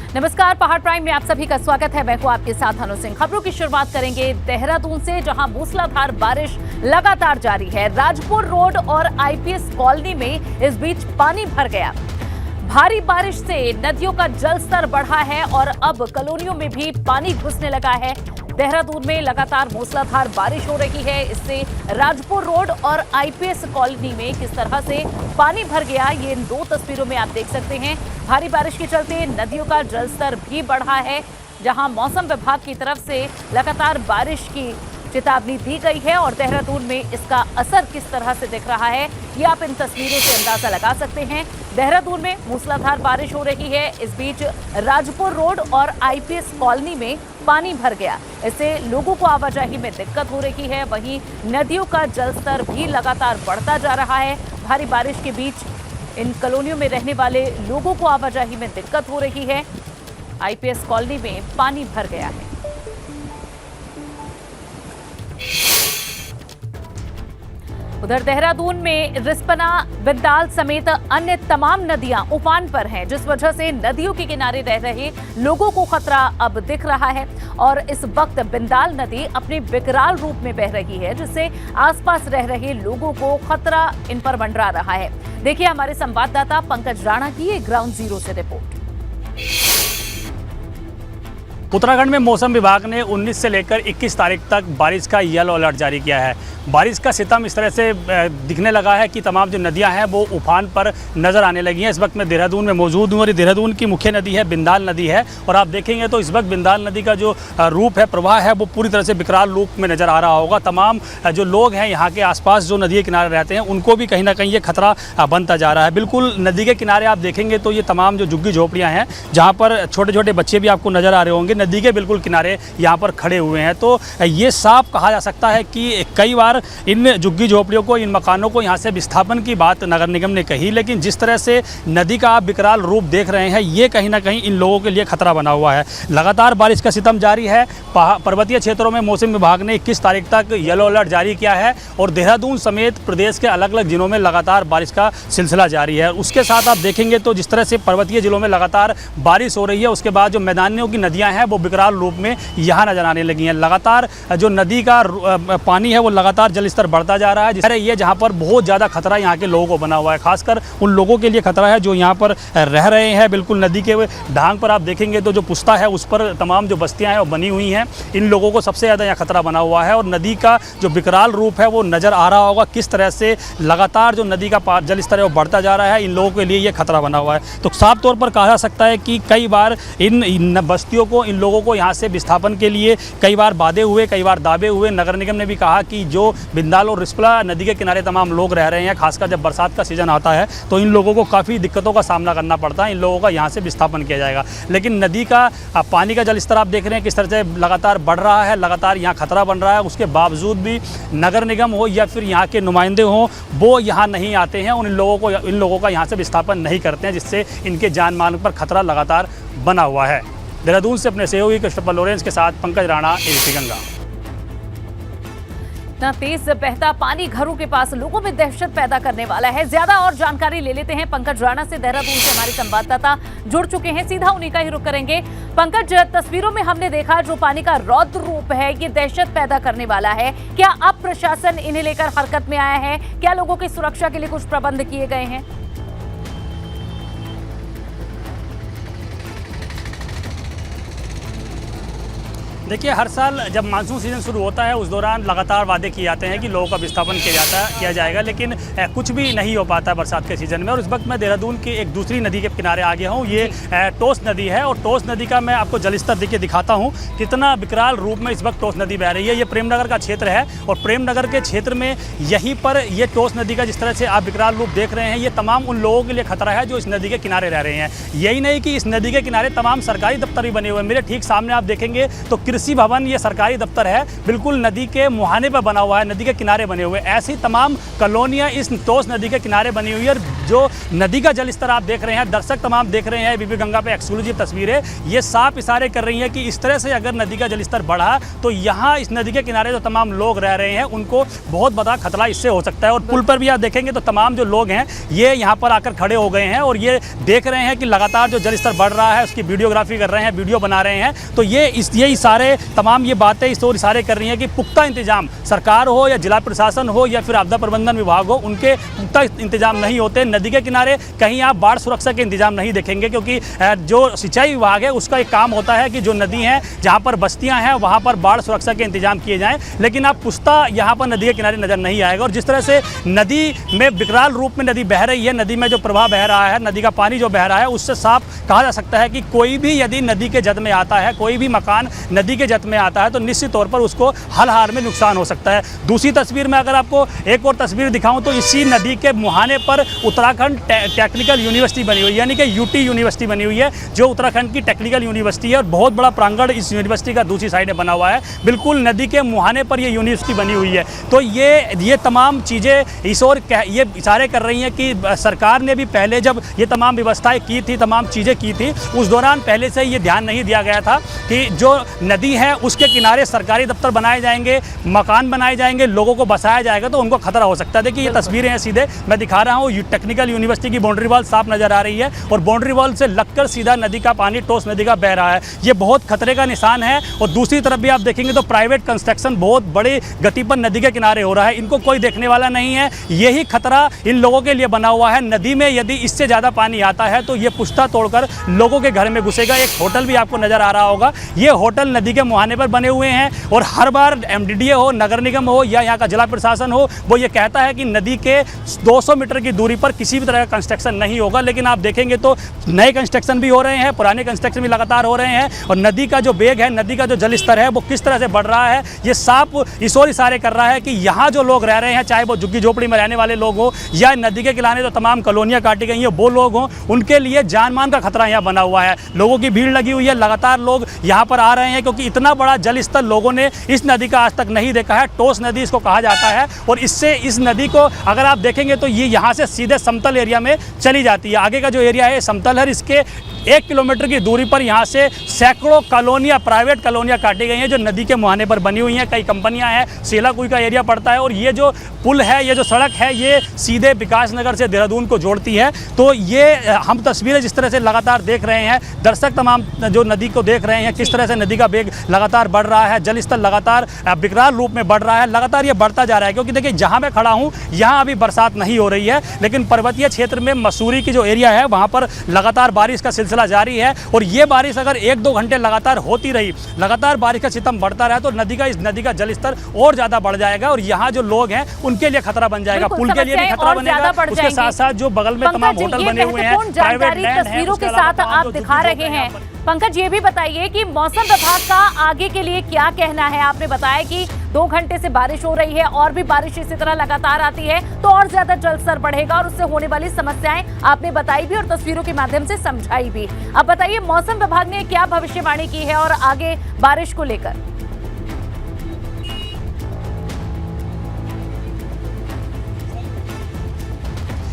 नमस्कार, पहाड़ प्राइम में आप सभी का स्वागत है। मैं हूं आपके साथ अनु सिंह। खबरों की शुरुआत करेंगे देहरादून से, जहां मूसलाधार बारिश लगातार जारी है। राजपुर रोड और आईपीएस कॉलोनी में इस बीच पानी भर गया। भारी बारिश से नदियों का जलस्तर बढ़ा है और अब कॉलोनियों में भी पानी घुसने लगा है। देहरादून में लगातार मूसलाधार बारिश हो रही है। इससे राजपुर रोड और आईपीएस कॉलोनी में किस तरह से पानी भर गया, ये इन दो तस्वीरों में आप देख सकते हैं। भारी बारिश के चलते नदियों का जलस्तर भी बढ़ा है, जहां मौसम विभाग की तरफ से लगातार बारिश की चेतावनी दी गई है और देहरादून में इसका असर किस तरह से दिख रहा है, ये आप इन तस्वीरों से अंदाजा लगा सकते हैं। देहरादून में मूसलाधार बारिश हो रही है। इस बीच राजपुर रोड और आईपीएस कॉलोनी में पानी भर गया। इससे लोगों को आवाजाही में दिक्कत हो रही है। वहीं नदियों का जलस्तर भी लगातार बढ़ता जा रहा है। भारी बारिश के बीच इन कॉलोनियों में रहने वाले लोगों को आवाजाही में दिक्कत हो रही है। आईपीएस कॉलोनी में पानी भर गया है। उधर देहरादून में रिस्पना, बिंदाल समेत अन्य तमाम नदियां उफान पर हैं, जिस वजह से नदियों के किनारे रह रहे लोगों को खतरा अब दिख रहा है। और इस वक्त बिंदाल नदी अपने विकराल रूप में बह रही है, जिससे आसपास रह रहे लोगों को खतरा इन पर मंडरा रहा है। देखिए हमारे संवाददाता पंकज राणा की ये ग्राउंड जीरो से रिपोर्ट। उत्तराखंड में मौसम विभाग ने 19 से लेकर 21 तारीख तक बारिश का येलो अलर्ट जारी किया है। बारिश का सितम इस तरह से दिखने लगा है कि तमाम जो नदियां हैं वो उफान पर नज़र आने लगी हैं। इस वक्त मैं देहरादून में मौजूद हूँ और देहरादून की मुख्य नदी है बिंदाल नदी है। और आप देखेंगे तो इस वक्त बिंदाल नदी का जो रूप है, प्रवाह है, वो पूरी तरह से विकराल रूप में नज़र आ रहा होगा। तमाम जो लोग हैं यहाँ के आसपास जो नदी के किनारे रहते हैं, उनको भी कहीं ना कहीं ये खतरा बनता जा रहा है। बिल्कुल नदी के किनारे आप देखेंगे तो ये तमाम जो झुग्गी झोपड़ियाँ हैं, जहाँ पर छोटे छोटे बच्चे भी आपको नज़र आ रहे होंगे, नदी के बिल्कुल किनारे यहाँ पर खड़े हुए हैं। तो ये साफ कहा जा सकता है कि कई बार इन झुग्गी झोपड़ियों को, इन मकानों को यहाँ से विस्थापन की बात नगर निगम ने कही, लेकिन जिस तरह से नदी का आप विकराल रूप देख रहे हैं, ये कहीं ना कहीं इन लोगों के लिए खतरा बना हुआ है। लगातार बारिश का सितम जारी है। पर्वतीय क्षेत्रों में मौसम विभाग ने 21 तारीख तक येलो अलर्ट जारी किया है और देहरादून समेत प्रदेश के अलग अलग जिलों में लगातार बारिश का सिलसिला जारी है। उसके साथ आप देखेंगे तो जिस तरह से पर्वतीय जिलों में लगातार बारिश हो रही है, उसके बाद जो मैदानियों की नदियाँ हैं वो विकराल रूप में यहाँ नजर आने लगी हैं। लगातार जो नदी का पानी है वो लगातार जलस्तर बढ़ता जा रहा है, जिससे ये जहाँ पर बहुत ज़्यादा खतरा यहाँ के लोगों को बना हुआ है। खासकर उन लोगों के लिए खतरा है जो यहाँ पर रह रहे हैं। बिल्कुल नदी के ढांग पर आप देखेंगे तो जो पुस्ता है उस पर तमाम जो बस्तियाँ हैं वो बनी हुई हैं। इन लोगों को सबसे ज़्यादा यहाँ खतरा बना हुआ है और नदी का जो विकराल रूप है वो नज़र आ रहा होगा। किस तरह से लगातार जो नदी का जलस्तर है वो बढ़ता जा रहा है, इन लोगों के लिए ये खतरा बना हुआ है। तो साफ तौर पर कहा जा सकता है कि कई बार इन बस्तियों को, इन लोगों को यहाँ से विस्थापन के लिए कई बार बाधे हुए, कई बार दावे हुए। नगर निगम ने भी कहा कि जो बिंदाल और रिस्पना नदी के किनारे तमाम लोग रह रहे हैं, खासकर जब बरसात का सीजन आता है तो इन लोगों को काफ़ी दिक्कतों का सामना करना पड़ता है। इन लोगों का यहाँ से विस्थापन किया जाएगा। लेकिन नदी का पानी का जलस्तर आप देख रहे हैं किस तरह से लगातार बढ़ रहा है, लगातार यहाँ खतरा बन रहा है। उसके बावजूद भी नगर निगम हो या फिर यहाँ के नुमाइंदे हों, वो यहाँ नहीं आते हैं और इन लोगों का यहाँ से विस्थापन नहीं करते हैं, जिससे इनके जान माल पर खतरा लगातार बना हुआ है। देहरादून से अपने सहयोगी क्रिस्टोफर लॉरेंस के साथ पंकज राणा, एबीपी गंगा। इतना तेज बहता पानी घरों के पास लोगों में दहशत पैदा करने वाला है। ज्यादा और जानकारी ले लेते हैं पंकज राणा से। देहरादून से हमारे संवाददाता जुड़ चुके हैं, सीधा उन्हीं का ही रुख करेंगे। पंकज, तस्वीरों में हमने देखा जो पानी का रौद्र रूप है, ये दहशत पैदा करने वाला है। क्या अब प्रशासन इन्हें लेकर हरकत में आया है? क्या लोगों की सुरक्षा के लिए कुछ प्रबंध किए गए हैं? देखिए, हर साल जब मानसून सीजन शुरू होता है उस दौरान लगातार वादे किए जाते हैं कि लोगों का विस्थापन किया जाएगा, लेकिन कुछ भी नहीं हो पाता है बरसात के सीजन में। और इस वक्त मैं देहरादून की एक दूसरी नदी के किनारे आ गया हूँ। ये टोस नदी है और टोस नदी का मैं आपको जलस्तर देखिए दिखाता हूँ कितना विकराल रूप में इस वक्त टोस नदी बह रही है। ये प्रेमनगर का क्षेत्र है और प्रेमनगर के क्षेत्र में यहीं पर ये टोस नदी का जिस तरह से आप विकराल रूप देख रहे हैं, ये तमाम उन लोगों के लिए खतरा है जो इस नदी के किनारे रह रहे हैं। यही नहीं कि इस नदी के किनारे तमाम सरकारी दफ्तर भी बने हुए हैं। मेरे ठीक सामने आप देखेंगे तो कृषि भवन, ये सरकारी दफ्तर है, बिल्कुल नदी के मुहाने पर बना हुआ है, नदी के किनारे बने हुए। ऐसी तमाम कॉलोनियाँ इस टोस नदी के किनारे बनी हुई है। जो नदी का जल स्तर आप देख रहे हैं, दर्शक तमाम देख रहे हैं, बीबी गंगा पे एक्सक्लूसिव तस्वीरें, ये साफ इशारे कर रही हैं कि इस तरह से अगर नदी का जल स्तर बढ़ा तो यहाँ इस नदी के किनारे जो तमाम लोग रह रहे हैं उनको बहुत बड़ा खतरा इससे हो सकता है। और पुल पर भी आप देखेंगे तो तमाम जो लोग हैं ये यहाँ पर आकर खड़े हो गए हैं और ये देख रहे हैं कि लगातार जो जल स्तर बढ़ रहा है उसकी वीडियोग्राफी कर रहे हैं, वीडियो बना रहे हैं। तो ये इशारे, तमाम ये बातें इस ओर इशारे कर रही हैं कि पुख्ता इंतजाम सरकार हो या जिला प्रशासन हो या फिर आपदा प्रबंधन विभाग हो, उनके पुख्ता इंतजाम नहीं होते। नदी के किनारे कहीं आप बाढ़ सुरक्षा के इंतजाम नहीं देखेंगे, क्योंकि जो सिंचाई विभाग है उसका एक काम होता है कि जो नदी है जहाँ पर बस्तियाँ हैं वहाँ पर बाढ़ सुरक्षा के इंतजाम किए जाएँ, लेकिन आप पुख्ता यहाँ पर नदी के किनारे नजर नहीं आएगा। और जिस तरह से नदी में विकराल रूप में नदी बह रही है, नदी में जो प्रवाह बह रहा है, नदी का पानी जो बह रहा है, उससे साफ कहा जा सकता है कि कोई भी यदि नदी के जद में आता है, कोई भी मकान नदी के जद में आता है तो निश्चित तौर पर उसको हर हाल में नुकसान हो सकता है। दूसरी तस्वीर में अगर आपको एक और तस्वीर दिखाऊं तो इसी नदी के मुहाने पर उत्तराखंड टेक्निकल यूनिवर्सिटी बनी हुई है, यानी कि यूटी यूनिवर्सिटी बनी हुई है, जो उत्तराखंड की टेक्निकल यूनिवर्सिटी है। और बहुत बड़ा प्रांगण इस यूनिवर्सिटी का दूसरी साइड में बना हुआ है, बिल्कुल नदी के मुहाने पर ये यूनिवर्सिटी बनी हुई है। तो ये तमाम चीज़ें इस ओर ये इशारे कर रही हैं कि सरकार ने भी पहले जब ये तमाम व्यवस्थाएं की थी, तमाम चीज़ें की थी, उस दौरान पहले से ये ध्यान नहीं दिया गया था कि जो नदी है उसके किनारे सरकारी दफ्तर बनाए जाएंगे, मकान बनाए जाएंगे, लोगों को बसाया जाएगा तो उनको खतरा हो सकता है। देखिए ये तस्वीरें हैं, सीधे मैं दिखा रहा हूँ, टेक्निकल यूनिवर्सिटी की बाउंड्री वॉल साफ नजर आ रही है और बाउंड्री वॉल से लगकर सीधा नदी का पानी टोस नदी का बह रहा है। ये बहुत खतरे का निशान है। और दूसरी तरफ भी आप देखेंगे तो प्राइवेट कंस्ट्रक्शन बहुत बड़ी गति पर नदी के किनारे हो रहा है, इनको कोई देखने वाला नहीं है। यही खतरा इन लोगों के लिए बना हुआ है। नदी में यदि इससे ज़्यादा पानी आता है तो ये पुश्ता तोड़कर लोगों के घर में घुसेगा। एक होटल भी आपको नज़र आ रहा होगा, ये होटल नदी के मुहाने पर बने हुए हैं और हर बार एमडीडीए हो, नगर निगम हो या यहाँ का जिला प्रशासन हो, वो ये कहता है कि नदी के 200 मीटर की दूरी पर किसी भी तरह का कंस्ट्रक्शन नहीं होगा। लेकिन आप देखेंगे तो नए कंस्ट्रक्शन भी हो रहे हैं, पुराने कंस्ट्रक्शन भी लगातार हो रहे हैं और नदी का जो वेग है, नदी का जो जल स्तर है वो किस तरह से बढ़ रहा है, ये साफ इस ओर इशारे कर रहा है कि यहाँ जो लोग रह रहे हैं, चाहे वो झुग्गी झोपड़ी में रहने वाले लोग हो या नदी के किनारे जो तमाम कॉलोनियाँ काटी गई हैं वो लोग हों, उनके लिए जान मान का खतरा यहाँ बना हुआ है। लोगों की भीड़ लगी हुई है, लगातार लोग यहाँ पर आ रहे हैं क्योंकि इतना बड़ा जल स्तर लोगों ने इस नदी का आज तक नहीं देखा है। टोस नदी इसको कहा जाता है और इससे इस नदी को अगर आप देखेंगे तो ये यहाँ से सीधे समतल एरिया में चली जाती है। आगे का जो एरिया है समतल है, इसके 1 किलोमीटर की दूरी पर यहाँ से सैकड़ों कॉलोनियाँ, प्राइवेट कॉलोनियाँ काटी गई हैं जो नदी के मुहाने पर बनी हुई हैं। कई कंपनियाँ हैं, सेलाकुई का एरिया पड़ता है और ये जो पुल है, ये जो सड़क है, ये सीधे विकास नगर से देहरादून को जोड़ती है। तो ये हम तस्वीरें जिस तरह से लगातार देख रहे हैं, दर्शक तमाम जो नदी को देख रहे हैं, किस तरह से नदी का वेग लगातार बढ़ रहा है, जल स्तर लगातार विकराल रूप में बढ़ रहा है, लगातार ये बढ़ता जा रहा है। क्योंकि देखिए जहाँ मैं खड़ा हूँ यहाँ अभी बरसात नहीं हो रही है, लेकिन पर्वतीय क्षेत्र में मसूरी की जो एरिया है वहाँ पर लगातार बारिश का सिलसिला जारी है और ये बारिश अगर 1-2 घंटे लगातार होती रही, लगातार बारिश का सितम बढ़ता रहा तो इस नदी का जल स्तर और ज्यादा बढ़ जाएगा और यहाँ जो लोग हैं उनके लिए खतरा बन जाएगा, पुल के लिए भी खतरा बनेगा। उसके साथ साथ जो बगल में तमाम होटल बने हुए हैं, प्राइवेट लैंड है, तस्वीरों के साथ आप दिखा रहे हैं। पंकज, ये भी बताइए कि मौसम विभाग का आगे के लिए क्या कहना है। आपने बताया कि 2 घंटे से बारिश हो रही है और भी बारिश इसी तरह लगातार आती है तो और ज्यादा जल स्तर बढ़ेगा और उससे होने वाली समस्याएं आपने बताई भी और तस्वीरों के माध्यम से समझाई भी। अब बताइए मौसम विभाग ने क्या भविष्यवाणी की है और आगे बारिश को लेकर।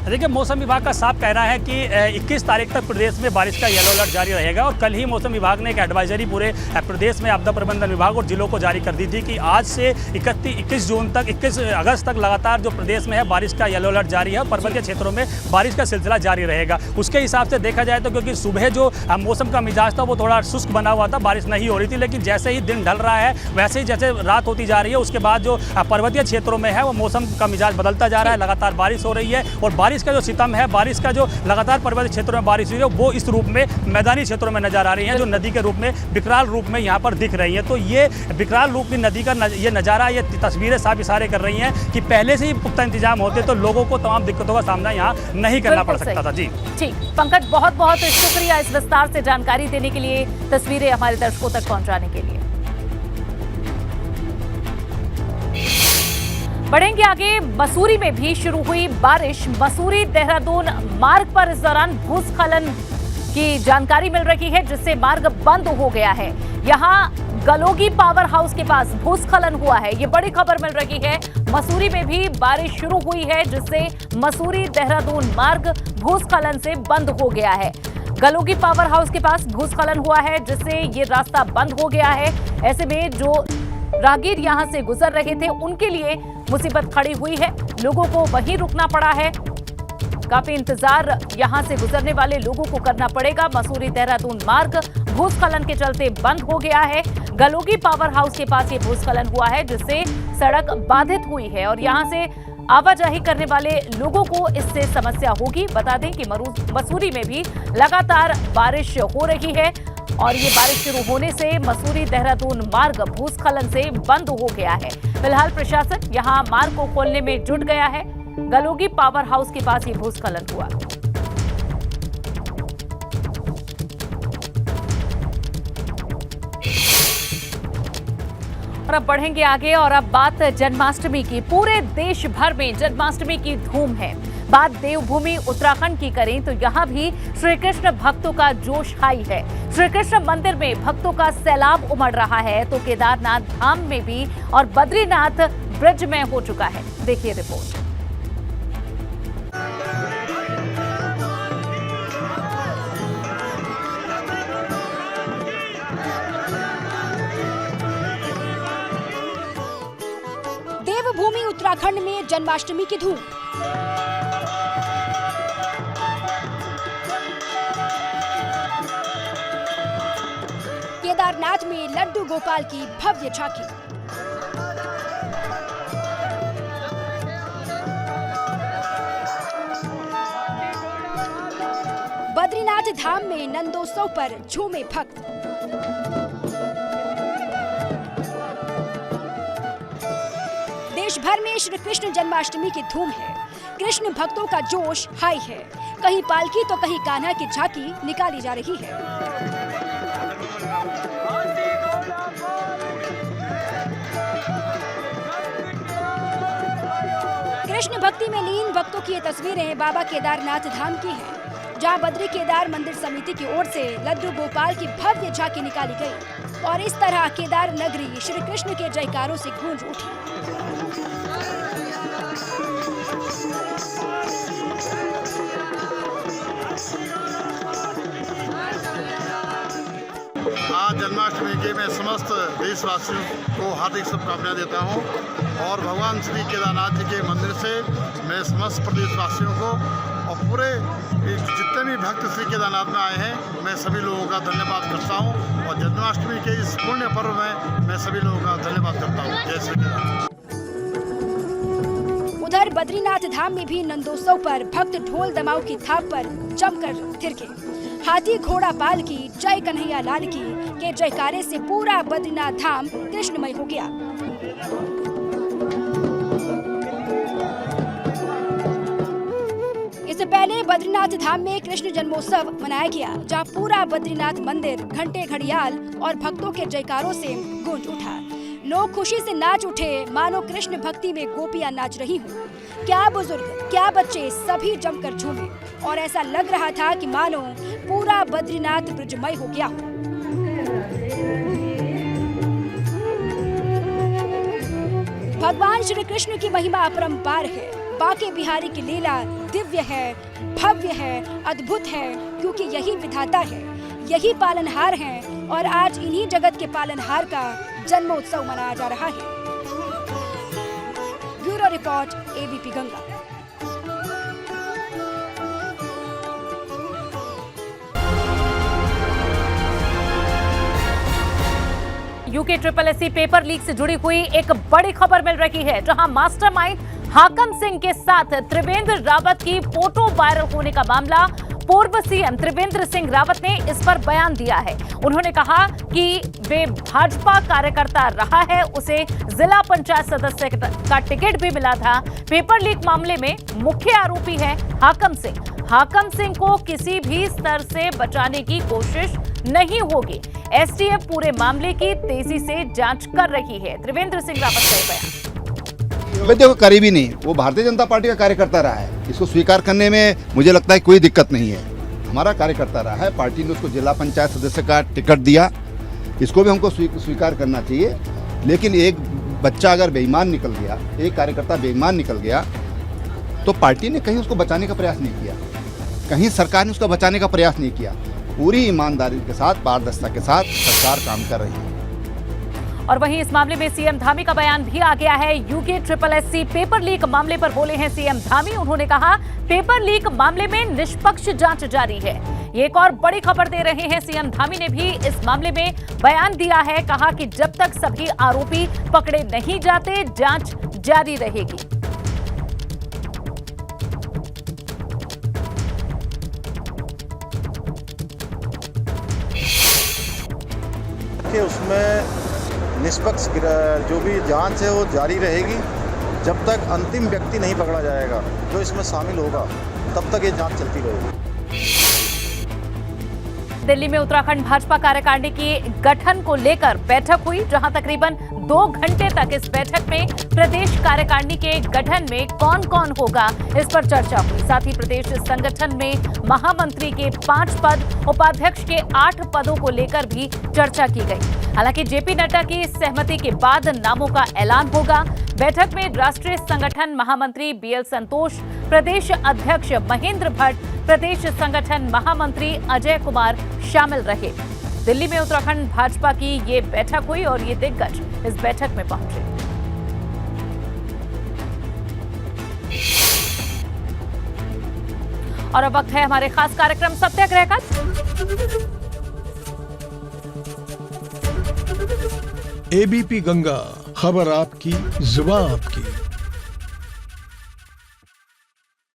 देखिए मौसम विभाग का साफ कहना है कि 21 तारीख तक प्रदेश में बारिश का येलो अलर्ट जारी रहेगा और कल ही मौसम विभाग ने एक एडवाइजरी पूरे प्रदेश में आपदा प्रबंधन विभाग और जिलों को जारी कर दी थी कि आज से 21 अगस्त तक लगातार जो प्रदेश में है बारिश का येलो अलर्ट जारी है और पर्वतीय क्षेत्रों में बारिश का सिलसिला जारी रहेगा। उसके हिसाब से देखा जाए तो क्योंकि सुबह जो मौसम का मिजाज था वो थोड़ा शुष्क बना हुआ था, बारिश नहीं हो रही थी, लेकिन जैसे ही दिन ढल रहा है वैसे ही जैसे रात होती जा रही है उसके बाद जो पर्वतीय क्षेत्रों में है वो मौसम का मिजाज बदलता जा रहा है, लगातार बारिश हो रही है और बारिश का जो सितम है, बारिश का जो लगातार पर्वतीय क्षेत्रों में बारिश हुई है वो इस रूप में मैदानी क्षेत्रों में नजर आ रही है, जो नदी के रूप में विकराल रूप में यहाँ पर दिख रही है। तो ये विकराल रूप की नदी का ये नज़ारा, ये तस्वीरें साफ इशारे कर रही हैं कि पहले से ही पुख्ता इंतजाम होते तो लोगों को तमाम दिक्कतों का सामना यहाँ नहीं करना पड़ सकता था। जी ठीक, पंकज बहुत बहुत शुक्रिया इस विस्तार से जानकारी देने के लिए, तस्वीरें हमारे दर्शकों तक पहुँचाने के लिए। बढ़ेंगे आगे। मसूरी में भी शुरू हुई बारिश। मसूरी देहरादून मार्ग पर इस दौरान भूस्खलन की जानकारी मिल रही है जिससे मार्ग बंद हो गया है। यहाँ गलोगी पावर हाउस के पास भूस्खलन हुआ है, ये बड़ी खबर मिल रही है। मसूरी में भी बारिश शुरू हुई है, जिससे मसूरी देहरादून मार्ग भूस्खलन से बंद हो गया है। गलोगी पावर हाउस के पास भूस्खलन हुआ है, जिससे ये रास्ता बंद हो गया है। ऐसे में जो राहगीर यहां से गुजर रहे थे, उनके लिए मुसीबत खड़ी हुई है। लोगों को वहीं रुकना पड़ा है। काफी इंतजार यहां से गुजरने वाले लोगों को करना पड़ेगा। मसूरी देहरादून मार्ग भूस्खलन के चलते बंद हो गया है। गलोगी पावर हाउस के पास ये भूस्खलन हुआ है, जिससे सड़क बाधित हुई है और यहां से आवाजाही करने वाले लोगों को इससे समस्या होगी। बता दें कि मसूरी में भी लगातार बारिश हो रही है और ये बारिश शुरू होने से मसूरी देहरादून मार्ग भूस्खलन से बंद हो गया है। फिलहाल प्रशासन यहां मार्ग को खोलने में जुट गया है। गलोगी पावर हाउस के पास ये भूस्खलन हुआ। और अब बढ़ेंगे आगे और अब बात जन्माष्टमी की। पूरे देश भर में जन्माष्टमी की धूम है। बात देवभूमि उत्तराखंड की करें तो यहाँ भी श्री कृष्ण भक्तों का जोश हाई है। श्री कृष्ण मंदिर में भक्तों का सैलाब उमड़ रहा है, तो केदारनाथ धाम में भी और बद्रीनाथ ब्रिज में हो चुका है। देखिए रिपोर्ट। देवभूमि उत्तराखंड में जन्माष्टमी की धूम। केदारनाथ में लड्डू गोपाल की भव्य झांकी। बद्रीनाथ धाम में नंदोत्सव पर झूमे भक्त। देश भर में श्री कृष्ण जन्माष्टमी की धूम है। कृष्ण भक्तों का जोश हाई है। कहीं पालकी तो कहीं कान्हा की झांकी निकाली जा रही है। कृष्ण भक्ति में लीन भक्तों की ये तस्वीरें बाबा केदारनाथ धाम की हैं, जहां बद्री केदार मंदिर समिति की ओर से लड्डू गोपाल की भव्य झांकी निकाली गई और इस तरह केदार नगरी श्री कृष्ण के जयकारों से गूंज उठी। आज जन्माष्टमी के मैं समस्त देशवासियों को हार्दिक शुभकामनाएं देता हूं और भगवान श्री केदारनाथ जी के मंदिर से मैं समस्त प्रदेशवासियों को और पूरे जितने भी भक्त श्री केदारनाथ में आए हैं, मैं सभी लोगों का धन्यवाद करता हूं और जन्माष्टमी के इस पुण्य पर्व में मैं सभी लोगों का धन्यवाद करता हूं। जय श्री केदारनाथ। उधर बद्रीनाथ धाम में भी नंदोत्सव पर भक्त ढोल दमाऊ की थाप पर जमकर थिरके। हाथी घोड़ा पाल की जय कन्हैया लाल की के जयकारे से पूरा बद्रीनाथ धाम कृष्णमय हो गया। इससे पहले बद्रीनाथ धाम में कृष्ण जन्मोत्सव मनाया गया, जहां पूरा बद्रीनाथ मंदिर घंटे घड़ियाल और भक्तों के जयकारों से गूंज उठा। लोग खुशी से नाच उठे, मानो कृष्ण भक्ति में गोपियां नाच रही हूँ। क्या बुजुर्ग क्या बच्चे सभी जमकर झूमे और ऐसा लग रहा था कि मानो पूरा बद्रीनाथ ब्रजमय हो गया हो। भगवान श्री कृष्ण की महिमा अपरंपार है। बांके बिहारी की लीला दिव्य है, भव्य है, अद्भुत है, क्योंकि यही विधाता है, यही पालनहार हैं और आज इन्हीं जगत के पालनहार का जन्मोत्सव मनाया जा रहा है। Bureau report, ABP Ganga. UK SSSC paper leak से जुड़ी हुई एक बड़ी खबर मिल रही है, जहां मास्टरमाइंड हाकम सिंह के साथ त्रिवेंद्र रावत की फोटो वायरल होने का मामला। पूर्व सीएम त्रिवेंद्र सिंह रावत ने इस पर बयान दिया है। उन्होंने कहा कि वे भाजपा कार्यकर्ता रहा है, उसे जिला पंचायत सदस्य का टिकट भी मिला था। पेपर लीक मामले में मुख्य आरोपी है हाकम सिंह। हाकम सिंह को किसी भी स्तर से बचाने की कोशिश नहीं होगी। एसटीएफ पूरे मामले की तेजी से जांच कर रही है। त्रिवेंद्र सिंह रावत का बयान। भाई देखो, करीबी नहीं, वो भारतीय जनता पार्टी का कार्यकर्ता रहा है। इसको स्वीकार करने में मुझे लगता है कोई दिक्कत नहीं है। हमारा कार्यकर्ता रहा है, पार्टी ने उसको जिला पंचायत सदस्य का टिकट दिया इसको भी हमको स्वीकार करना चाहिए। लेकिन एक बच्चा अगर बेईमान निकल गया, एक कार्यकर्ता बेईमान निकल गया, तो पार्टी ने कहीं उसको बचाने का प्रयास नहीं किया, कहीं सरकार ने उसको बचाने का प्रयास नहीं किया। पूरी ईमानदारी के साथ, पारदर्शिता के साथ सरकार काम कर रही है। और वहीं इस मामले में सीएम धामी का बयान भी आ गया है। यूके SSSC पेपर लीक मामले पर बोले हैं सीएम धामी। उन्होंने कहा पेपर लीक मामले में निष्पक्ष जांच जारी है। ये एक और बड़ी खबर दे रहे हैं सीएम धामी ने भी इस मामले में बयान दिया है। कहा कि जब तक सभी आरोपी पकड़े नहीं जाते जांच जारी रहेगी। कि उसमें निष्पक्ष जो भी जांच है वो जारी रहेगी। जब तक अंतिम व्यक्ति नहीं पकड़ा जाएगा जो इसमें शामिल होगा, तब तक ये जांच चलती रहेगी। दिल्ली में उत्तराखंड भाजपा कार्यकारिणी की गठन को लेकर बैठक हुई, जहां तकरीबन 2 घंटे तक इस बैठक में प्रदेश कार्यकारिणी के गठन में कौन कौन होगा इस पर चर्चा हुई। साथ ही प्रदेश संगठन में महामंत्री के 5 पद, उपाध्यक्ष के 8 पदों को लेकर भी चर्चा की गई। हालांकि जेपी नड्डा की सहमति के बाद नामों का ऐलान होगा। बैठक में राष्ट्रीय संगठन महामंत्री BL संतोष, प्रदेश अध्यक्ष महेंद्र भट्ट, प्रदेश संगठन महामंत्री अजय कुमार शामिल रहे। दिल्ली में उत्तराखंड भाजपा की ये बैठक हुई और ये दिग्गज इस बैठक में पहुंचे। और अब वक्त है हमारे खास कार्यक्रम सत्याग्रह का। ABP गंगा, खबर आपकी, जुबान आपकी।